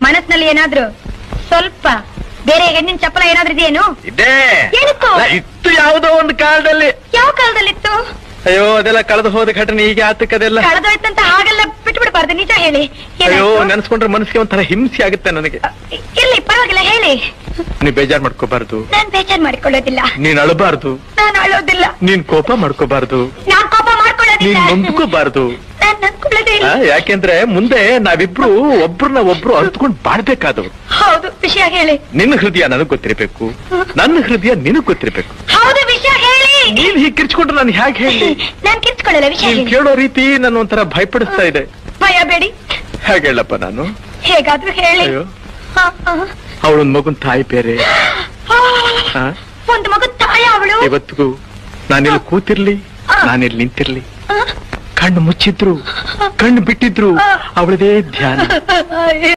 ಮನಸ್ಸಿನಲ್ಲಿ ಏನಾದ್ರು ಸ್ವಲ್ಪ ಬೇರೆ ಹೆಣ್ಣಿನ ಚಪ್ಪಲ ಏನಾದ್ರೂ ಇದೆಯೇನು? ಇದೆ. ಏನಿತ್ತು? ಇತ್ತು ಯಾವುದೋ ಒಂದು ಕಾಲದಲ್ಲಿ. ಯಾವ ಕಾಲದಲ್ಲಿತ್ತು? ಅಯ್ಯೋ ಅದೆಲ್ಲ ಕಳೆದು ಹೋದ ಘಟನೆ ಈಗ ಆತಕ್ಕದೆಲ್ಲ. ಕಳೆದೋಯ್ತಂತ ಹಾಗೆಲ್ಲ ಬಿಟ್ಬಿಡ್ಬಾರ್ದು, ನಿಜ ಹೇಳಿ. ಅಯ್ಯೋ ನೆನ್ಸ್ಕೊಂಡ್ರೆ ಮನಸ್ಸಿಗೆ ಒಂಥರ ಹಿಂಸೆ ಆಗುತ್ತೆ ನನಗೆ. ಇಲ್ಲಿ ಪರವಾಗಿಲ್ಲ ಹೇಳಿ. ನೀನ್ ಬೇಜಾರ್ ಮಾಡ್ಕೋಬಾರ್ದು. ನಾನ್ ಬೇಜಾರ್ ಮಾಡ್ಕೊಳ್ಳೋದಿಲ್ಲ. ನೀನ್ ಅಳಬಾರ್ದು. ನಾನು ಅಳೋದಿಲ್ಲ. ನೀನ್ ಕೋಪ ಮಾಡ್ಕೋಬಾರ್ದು. ನಾನ್ ಕೋಪ ಮಾಡ್ಕೊಳ್ಳೋದಿಲ್ಲ. ನೀನ್ ನೊಂದ್ಕೋಬಾರ್ದು. ನಾನ್ ನನ್ಕೊಳ್ಳೋದೇ ಇಲ್ಲ. ಯಾಕೆಂದ್ರೆ ಮುಂದೆ ನಾವಿಬ್ರು ಒಬ್ರನ್ನ ಒಬ್ರು ಅರ್ತ್ಕೊಂಡ್ ಬಾಳ್ಬೇಕಾದವ್ರು. ಹೌದು, ವಿಷಯ ಹೇಳಿ. ನಿನ್ನ ಹೃದಯ ನನಗ್ ಗೊತ್ತಿರ್ಬೇಕು, ನನ್ನ ಹೃದಯ ನಿನಗ್ ಗೊತ್ತಿರ್ಬೇಕು. ಹೌದು, ವಿಷಯ ಹೇಳಿ. ನೀನ್ ಹೀಗೆ ಕಿರ್ಚ್ಕೊಂಡ್ರೆ ನಾನು ಹೇಗೆ ಹೇಳಿ? ನಾನ್ ಕಿರ್ಚ್ಕೊಳ್ಳಲ್ಲ, ವಿಷಯ ನೀನ್ ಹೇಳಿ. ಕೇಳೋ ರೀತಿ ನನ್ನ ಒಂಥರ ಭಯಪಡಿಸ್ತಾ ಇದೆ. ಭಯ ಬೇಡಿ. ಹೇಗೆ ಹೇಳಪ್ಪ ನಾನು? ಹೇಗಾದ್ರೂ ಹೇಳಿ. ಅಯ್ಯೋ ಹ, ಹ. ಅವಳೊಂದ್ ಮಗುನ್ ತಾಯಿ ಬೇರೆ. ಆ, ಒಂದು ಮಗು ತಾಯಿ ಅವಳು. ಇವತ್ತಿಗೂ ನಾನಿಲ್ಲಿ ಕೂತಿರ್ಲಿ, ನಾನಿಲ್ಲಿ ನಿಂತಿರ್ಲಿ, ಆ, ಕಣ್ಣು ಮುಚ್ಚಿದ್ರು ಕಣ್ಣು ಬಿಟ್ಟಿದ್ರು ಅವಳದೇ ಧ್ಯಾನ.